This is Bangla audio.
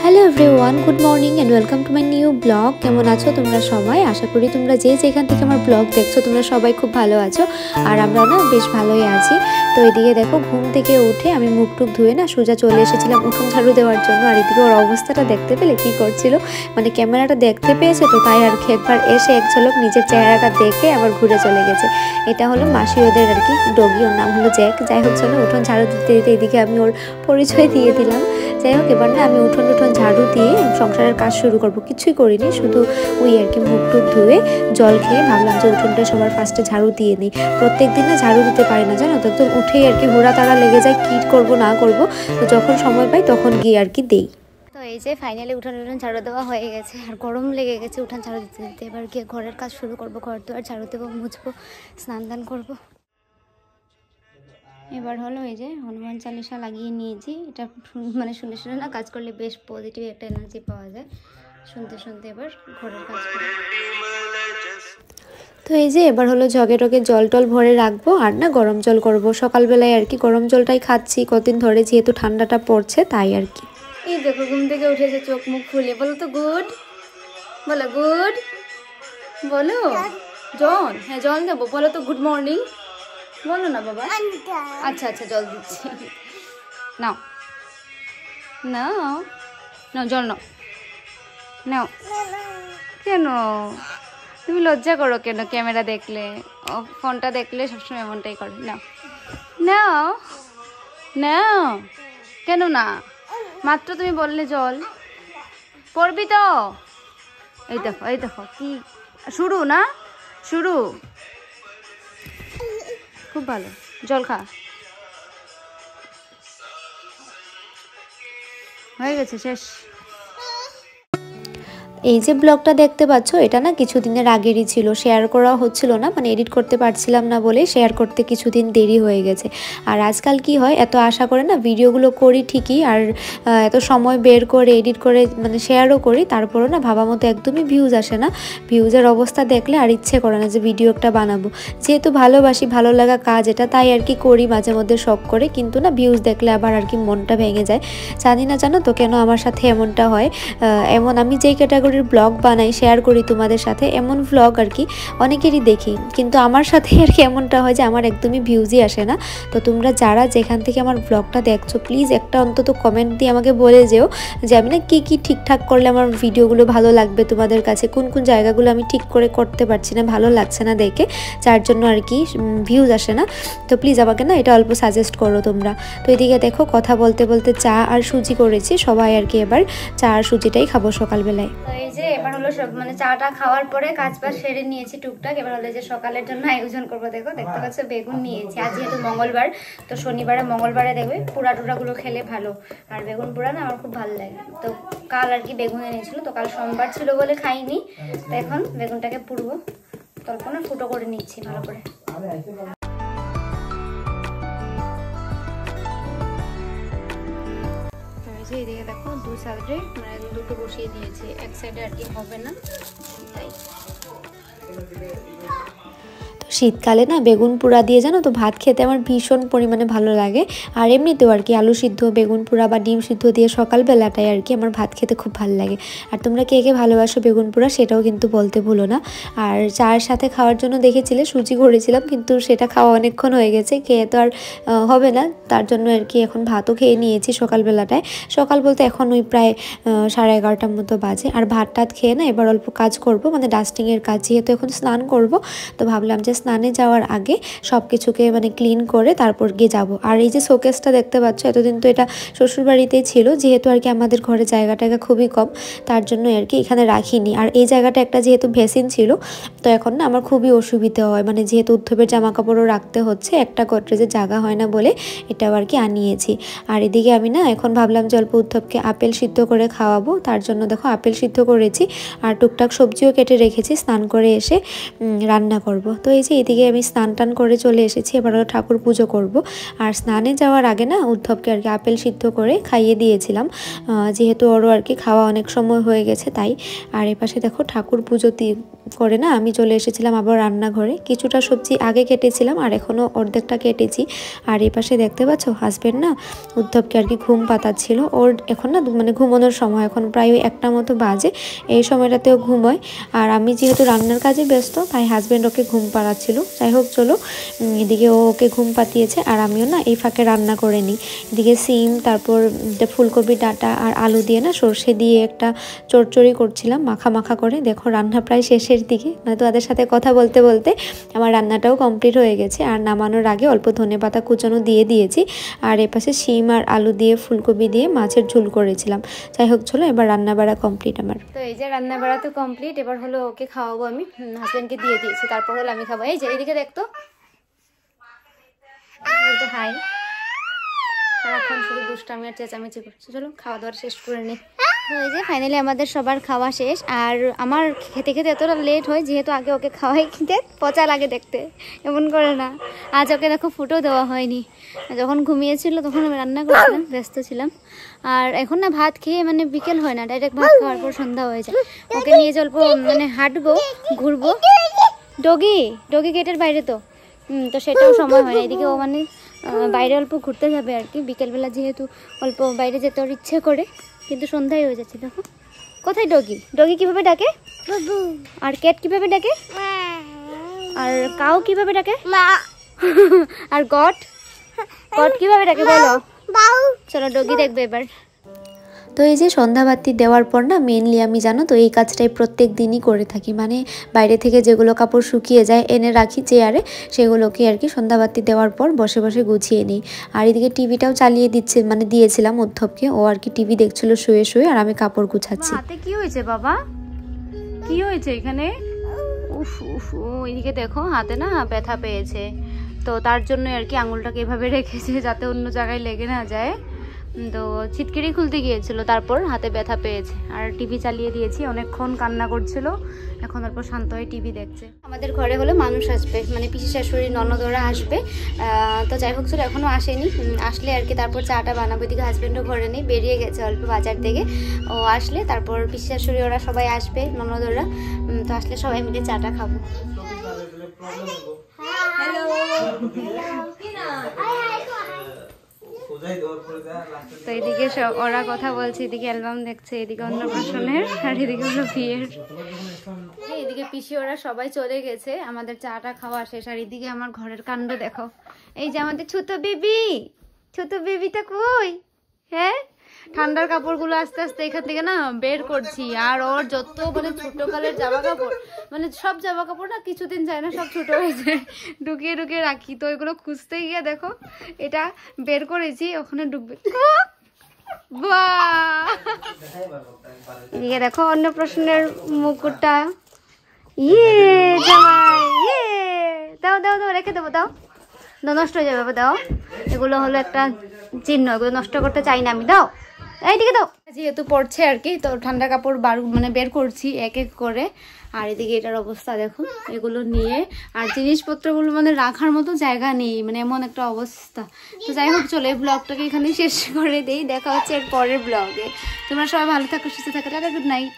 Hello everyone, good morning and welcome to my new blog. কেমন আছো তোমরা সবাই? আশা করি তোমরা যেখান থেকে আমার ব্লগ দেখছো তোমরা সবাই খুব ভালো আছো, আর আমরা না বেশ ভালোই আছি। তো এদিকে দেখো, ঘুম থেকে উঠে আমি মুখ টুক ধুয়ে না সোজা চলে এসেছিলাম উঠোন ঝাড়ু দেওয়ার জন্য। আর এদিকে ওর অবস্থাটা দেখতে পেলে কী করছিল, মানে ক্যামেরাটা দেখতে পেয়েছে তো তাই আর কি একবার এসে এক ঝলক নিজের চেহারাটা দেখে আবার ঘুরে চলে গেছে। এটা হলো মাসি ওদের আর কি ডগি, ওর নাম হলো জ্যাক। যাই হোক চলো, উঠোন ঝাড়ু দিতে দিতে এদিকে আমি ওর পরিচয় দিয়ে দিলাম। যাই হোক, এবার না আমি উঠোন ঝাড়ু দিয়ে সংসারের কাজ শুরু করব। কিছুই করিনি, শুধু ওই আর কি মুখ টুক ধুয়ে জল খেয়ে ভাবলাম যে উঠোনটা সবার ফার্স্টে ঝাড়ু দিয়ে নিই। প্রত্যেক দিন না ঝাড়ু দিতে পারি না, জানো তো, একদম উঠেই আর কি হুড়া তাড়া লেগে যায় কী করব না করব। তো যখন সময় পাই তখন গিয়ে আর কি দেই। তো এই যে ফাইনালি উঠোন ঝাড়ু দেওয়া হয়ে গেছে, আর গরম লেগে গেছে উঠোন ঝাড়ু দিতে দিতে। এবার গিয়ে ঘরের কাজ শুরু করবো, ঘর দুয়ার ঝাড়ু দেবো, মুছবো, স্নান দান করবো। এবার হলো এই যে হনুমান চালিসা লাগিয়ে নিয়েছি। এটা মানে শুনে শুনে না কাজ করলে বেশ পজিটিভ একটা এনার্জি পাওয়া যায়। শুনতে শুনতে এবার ঘরের কাজ করি। তো এই যে এবার হলো জগে টগে জল টল ভরে রাখবো, আর না গরম জল করব সকালবেলায় আর কি। গরম জলটাই খাচ্ছি কদিন ধরে, যেহেতু ঠান্ডাটা পড়ছে তাই আর কি। এই দেখো ঘুম থেকে উঠেছে, চোখ মুখ খুলে। বলো তো গুড, বলো গুড, বলো জল। হ্যাঁ জল দেবো, বলো তো গুড মর্নিং বলো না বাবা। আচ্ছা আচ্ছা জল দিচ্ছি, নাও নাও নাও জল নাও নাও। কেন তুমি লজ্জা করো কেন? ক্যামেরা দেখলে, ফোনটা দেখলে সবসময় এমনটাই করো। নাও নাও নাও। কেন না? মাত্র তুমি বললে জল পড়বি তো। এই দেখো কি শুরু না, শুরু। খুব ভালো, জল খা। হয়ে গেছে, শেষ। এই যে ব্লগটা দেখতে পাচ্ছ, এটা না কিছুদিনের আগেরই ছিল, শেয়ার করা হচ্ছিল না, মানে এডিট করতে পারছিলাম না বলে শেয়ার করতে কিছুদিন দেরি হয়ে গেছে। আর আজকাল কি হয়, এত আশা করে না ভিডিওগুলো করি ঠিকই, আর এত সময় বের করে এডিট করে মানে শেয়ারও করি, তারপরও না ভাবা মতো একদমই ভিউজ আসে না। ভিউজের অবস্থা দেখলে আর ইচ্ছে করে না যে ভিডিও একটা বানাবো। যেহেতু ভালোবাসি, ভালো লাগা কাজ এটা, তাই আর কি করি মাঝে মধ্যে শখ করে, কিন্তু না ভিউজ দেখলে আবার আর কি মনটা ভেঙে যায়। জানি না জানো তো কেন আমার সাথে এমনটা হয়। এমন আমি যেই ক্যাটাগরির ব্লগ বানাই, শেয়ার করি তোমাদের সাথে, এমন ব্লগ আর কি অনেকেরই দেখি, কিন্তু আমার সাথে আর কি এমনটা হয় যে আমার একদমই ভিউজই আসে না। তো তোমরা যারা যেখান থেকে আমার ব্লগটা দেখছো, প্লিজ একটা অন্তত কমেন্ট দিয়ে আমাকে বলে যেও যে আমি না কী ঠিকঠাক করলে আমার ভিডিওগুলো ভালো লাগবে তোমাদের কাছে, কোন কোন জায়গাগুলো আমি ঠিক করে করতে পারছি না, ভালো লাগছে না দেখে, যার জন্য আর কি ভিউজ আসে না। তো প্লিজ আমাকে না এটা অল্প সাজেস্ট করো তোমরা। তো এদিকে দেখো কথা বলতে বলতে চা আর সুজি করেছি, সবাই আর কি এবার চা আর সুজিটাই খাবো সকালবেলায়। এই যে এবার হলো সব মানে চাটা খাওয়ার পরে কাজ বাজ সেরে নিয়েছি টুকটাক। এবার হলো যে সকালের জন্য আয়োজন করবো। দেখতে পাচ্ছ বেগুন নিয়েছি, আজ যেহেতু মঙ্গলবার, তো শনিবারে মঙ্গলবারে দেখবে পোড়া টোড়াগুলো খেলে ভালো, আর বেগুন পোড়া না আমার খুব ভালো লাগে। তো কাল আর কি বেগুন এনেছিল, তো কাল সোমবার ছিল বলে খাইনি, তো এখন বেগুনটাকে পুড়বো, তল্পনা ফুটো করে নিচ্ছি ভালো করে। এদিকে দেখো দু সাইডে মানে দুটো বসিয়ে দিয়েছি, এক সাইডে আর কি হবে না তাই। শীতকালে না বেগুন পোড়া দিয়ে জানো তো ভাত খেতে আমার ভীষণ পরিমাণে ভালো লাগে। আর এমনিতেও আর কি আলু সিদ্ধ, বেগুন পোড়া বা ডিম সিদ্ধ দিয়ে সকালবেলাটায় আর কি আমার ভাত খেতে খুব ভালো লাগে। আর তোমরা কে কে ভালোবাসো বেগুন পোড়া সেটাও কিন্তু বলতে ভুলো না। আর চায়ের সাথে খাওয়ার জন্য দেখেছিলে সুজি করেছিলাম, কিন্তু সেটা খাওয়া অনেকক্ষণ হয়ে গেছে, খেয়ে তো আর হবে না, তার জন্য আর কি এখন ভাতও খেয়ে নিয়েছি সকালবেলাটায়। সকাল বলতে এখন ওই প্রায় 11:30টার মতো বাজে। আর ভাত টাত খেয়ে না এবার অল্প কাজ করব, মানে ডাস্টিংয়ের কাজ, যেহেতু এখন স্নান করব, তো ভাবলাম যে স্নানে যাওয়ার আগে সব কিছুকে মানে ক্লিন করে তারপর গিয়ে যাব। আর এই যে শোকেসটা দেখতে পাচ্ছ, এতদিন তো এটা শ্বশুরবাড়িতেই ছিল, যেহেতু আর কি আমাদের ঘরে জায়গাটা খুবই কম, তার জন্য আর কি এখানে রাখিনি। আর এই জায়গাটা একটা যেহেতু ভেসিন ছিল, তো এখন না আমার খুবই অসুবিধা হয়, মানে যেহেতু উদ্ধবের জামা কাপড়ও রাখতে হচ্ছে, একটা গোদরেজে জায়গা হয় না বলে এটাও আর কি আনিয়েছি। আর এদিকে আমি না এখন ভাবলাম যে অল্প উদ্ধবকে আপেল সিদ্ধ করে খাওয়াবো, তার জন্য দেখো আপেল সিদ্ধ করেছি, আর টুকটাক সবজিও কেটে রেখেছি, স্নান করে এসে রান্না করব। তো এই যে এদিকে আমি স্নান টান করে চলে এসেছি, এবার ঠাকুর পুজো করব। আর স্নানে যাওয়ার আগে না উদ্ধবকে আর কি আপেল সিদ্ধ করে খাইয়ে দিয়েছিলাম, যেহেতু ওরও আর কি খাওয়া অনেক সময় হয়ে গেছে তাই। আর এপাশে দেখো ঠাকুর পুজো করে না আমি চলে এসেছিলাম আবার রান্নাঘরে। কিছুটা সবজি আগে কেটেছিলাম আর এখনও অর্ধেকটা কেটেছি। আর এই পাশে দেখতে পাচ্ছ হাজব্যান্ড না উদ্ধবকে আর কি ঘুম পাতাচ্ছিল। ওর এখন না মানে ঘুমানোর সময়, এখন প্রায় 1টা মতো বাজে, এই সময়টাতেও ঘুমোয়। আর আমি যেহেতু রান্নার কাজে ব্যস্ত তাই হাজব্যান্ড ওকে ঘুম পাড়াচ্ছিল। যাই হোক চলো, এদিকে ও ওকে ঘুম পাতিয়েছে আর আমিও না এই ফাঁকে রান্না করে নিই। এদিকে সিম, তারপর ফুলকপি ডাঁটা আর আলু দিয়ে না সর্ষে দিয়ে একটা চচ্চড়ি করছিলাম মাখা মাখা করে। দেখো রান্না প্রায় শেষের দিকে, মানে তোমাদের সাথে কথা বলতে বলতে আমার রান্নাটাও কমপ্লিট হয়ে গেছে। আর নামানোর আগে অল্প ধনেপাতা কুচানো দিয়ে দিয়েছি। আর এপাশে সিম আর আলু দিয়ে ফুলকপি দিয়ে মাছের ঝোল করেছিলাম। যাই হোক চলো, এবার রান্না বাড়া কমপ্লিট আমার। তো এই যে রান্না বাড়া তো কমপ্লিট, এবার হলো ওকে খাওয়াবো। আমি হাজব্যান্ডকে দিয়ে দিয়েছি, তারপর হলো আমি খাবো। এই যে এইদিকে দেখতো হাই, সারাক্ষণ শুধু দুষ্টামি আর চেঁচামেচি করছে। চলো খাওয়া দাওয়া শেষ করে নিই। তো এই যে ফাইনালি আমাদের সবার খাওয়া শেষ। আর আমার খেতে খেতে এতটা লেট হয় যেহেতু আগে ওকে খাওয়াই, খেতে পচা লাগে দেখতে, এমন করে না। আজ ওকে দেখো ফুটো দেওয়া হয়নি, যখন ঘুমিয়েছিল তখন আমি রান্না করছিলাম, ব্যস্ত ছিলাম। আর এখন না ভাত খেয়ে মানে বিকেল হয় না, ডাইরেক্ট ভাত খাওয়ার পর সন্ধ্যা হয়ে যায়। ওকে নিয়ে চলবো, মানে হাঁটবো, ঘুরবো। ডগি ডগি গেটের বাইরে তো তো সেটাও সময় হয় না। এদিকে ও মানে বাইরে অল্প ঘুরতে যাবে আর কি, বিকেলবেলা যেহেতু অল্প বাইরে যেতে ওর ইচ্ছে করে, কিন্তু সন্ধ্যায় হয়ে যাচ্ছে। দেখো কোথায় ডগি, ডগি কিভাবে ডাকে, আর ক্যাট কিভাবে ডাকে, আর কাউ কিভাবে ডাকে, আর গট গট কিভাবে ডাকে বলো। চলো ডগি দেখবে এবার। তো এই যে সন্ধ্যাবাতি দেওয়ার পর না মেনলি আমি জানো তো এই কাজটাই প্রত্যেক দিনই করে থাকি। মানে বাইরে থেকে যেগুলো কাপড় শুকিয়ে যায় এনে রাখি চেয়ারে, সেগুলোকে আর কি সন্ধ্যাবাতি দেওয়ার পর বসে বসে গুছিয়ে নিই। আর এদিকে টিভিটাও চালিয়ে দিচ্ছে, মানে দিয়েছিলাম উদ্ধবকে, ও আর কি টিভি দেখছিল শুয়ে শুয়ে, আর আমি কাপড় গুছাচ্ছি। হাতে কি হয়েছে বাবা, কি হয়েছে এখানে? উফ উফ, এদিকে দেখো হাতে না ব্যথা পেয়েছে, তো তার জন্য আর কি আঙুলটাকে এভাবে রেখেছে যাতে অন্য জায়গায় লেগে না যায়। তো ছিটকিরি খুলতে গিয়েছিল, তারপর হাতে ব্যথা পেয়েছে। আর টিভি চালিয়ে দিয়েছি, অনেকক্ষণ কান্না করছিল, এখন অল্প শান্ত হয়ে টিভি দেখছে। আমাদের ঘরে হলো মানুষ আসবে, মানে পিসি শাশুড়ি ননদরা আসবে। তো যাই হোক চলো, এখনও আসেনি, আসলে আর কি তারপর চাটা বানাবো। এদিকে হাজব্যান্ডও ঘরে নেই, বেরিয়ে গেছে অল্প বাজার থেকে। ও আসলে তারপর পিসি শাশুড়ি ওরা সবাই আসবে, ননদরা। তো আসলে সবাই মিলে চাটা খাবো। তো এদিকে সব ওরা কথা বলছে, এদিকে অ্যালবাম দেখছে, এদিকে অন্নপ্রাশনের, আর এদিকে হলো বিয়ের। এদিকে পিসি ওরা সবাই চলে গেছে, আমাদের চাটা খাওয়া শেষ। আর এদিকে আমার ঘরের কাণ্ড দেখো, এই যে আমাদের ছোট বেবি, ছোট বেবিটা কই? হ্যাঁ, ঠান্ডার কাপড়গুলো আস্তে আস্তে এখান থেকে না বের করছি। আর ওর যত মানে ছোটকালের জামা কাপড়, মানে সব জামা কাপড় না কিছুদিন যায় না, সব ছোট হয়ে যায়, ঢুকিয়ে ঢুকিয়ে রাখি। তো এগুলো খুঁজতে গিয়ে দেখো এটা বের করেছি, ওখানে ঢুকবে। এদিকে দেখো অন্নপ্রাশনের মুকুটটা, ইয়ে জামাই, ইয়ে দাও দাও দাও, রেখে দেবো, দাও দাও, নষ্ট হয়ে যাবে, দাও। এগুলো হলো একটা চিহ্ন, এগুলো নষ্ট করতে চাই না আমি, দাও এইদিকে দাও। যেহেতু পড়ছে আর কি, তো ঠান্ডা কাপড় মানে বের করছি এক এক করে। আর এদিকে এটার অবস্থা দেখো, এগুলো নিয়ে আর জিনিসপত্রগুলো মানে রাখার মতো জায়গা নেই, মানে এমন একটা অবস্থা। তো যাই হোক চলো, এই ব্লগটাকে এখানে শেষ করে দেই, দেখা হচ্ছে এর পরের ব্লগে। তোমরা সবাই ভালো থাকো, সুস্থ থাকো, টাটা, গুড নাইট।